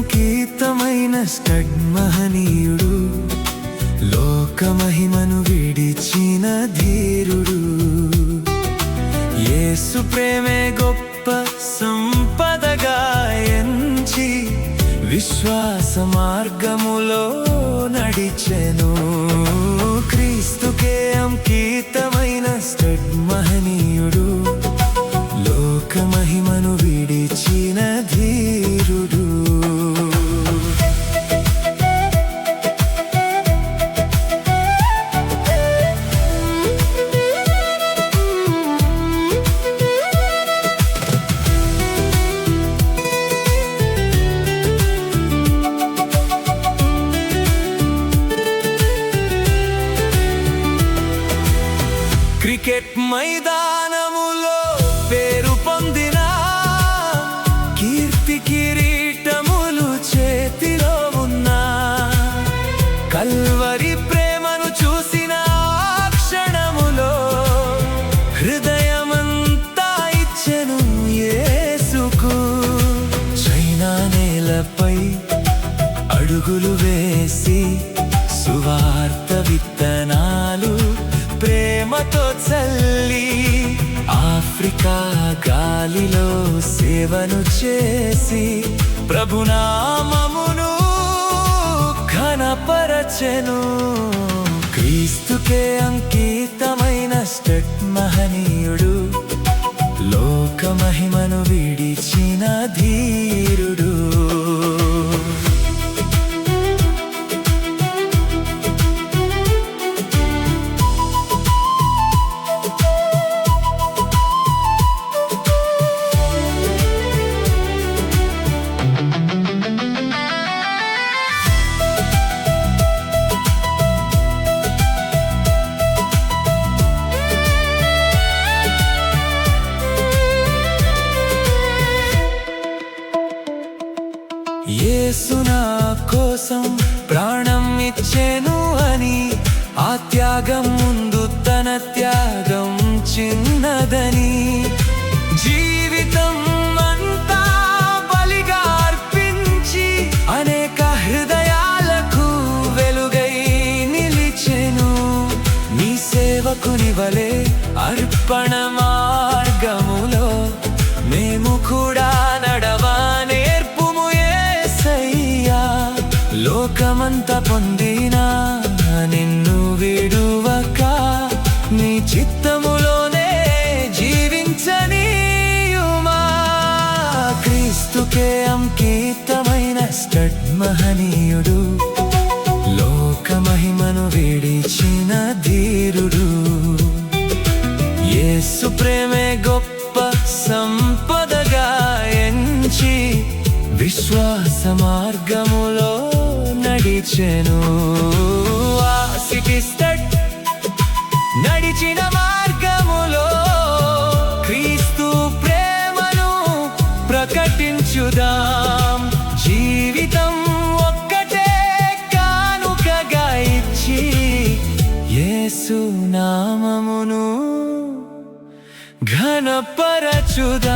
అంకితమైన స్టడ్ మహనీయుడు, లోకమహిమను విడిచిన ధీరుడు. యేసు ప్రేమే గొప్ప సంపదగా ఎంచి విశ్వాస మార్గములో నడిచెను. క్రీస్తుకే అంకితమైన స్టడ్ మహనీయుడు, లోకమహిమను విడిచిన ధీరుడు. క్రికెట్ మైదానములో పేరు పొందిన కీర్తి కిరీటములు చేతిలో ఉన్న, కల్వరి ప్రేమను చూసిన క్షణములో హృదయమంతా ఇచ్చెను యేసుకు. చైనా నేలపై అడుగులు వేసి సువార్త విత్తనాలు ప్రేమతో చల్లి, ఆఫ్రికా గాలిలో సేవను చేసి ప్రభునామమును ఘనపరచెను. క్రీస్తుకే అంకితమైన స్టడ్ మహనీయుడు, లోకమహిమను విడిచిన ధీరుడు. యేసు నా కోసం ప్రాణం ఇచ్చెను అని, ఆ త్యాగం ముందు తన త్యాగం చిన్నదని, జీవితం అంతా బలిగా అర్పించి అనేక హృదయాలకు వెలుగై నిలిచెను. నీ సేవకుని వలె అర్పణ మార్గములో మేము కూడా నడవా నేర్పుము యేసయ్యా. లోకమంతా పొందినా నిన్ను విడువక, నీ చిత్తములోనే జీవించనీయుమా. క్రీస్తుకే అంకితమైన స్టడ్ మహనీయుడు, లోకమహిమను విడిచిన ధీరుడు. యేసు ప్రేమే గొప్ప సంపదగా ఎంచి విశ్వాస మార్గములో నడిచెను. ఆ సిటీ స్టడ్ నడిచిన మార్గములో క్రీస్తు ప్రేమను ప్రకటించుదాం. జీవితం ఒక్కటే కానుకగా ఇచ్చి యేసు నామమును ఘనపరచుదాం.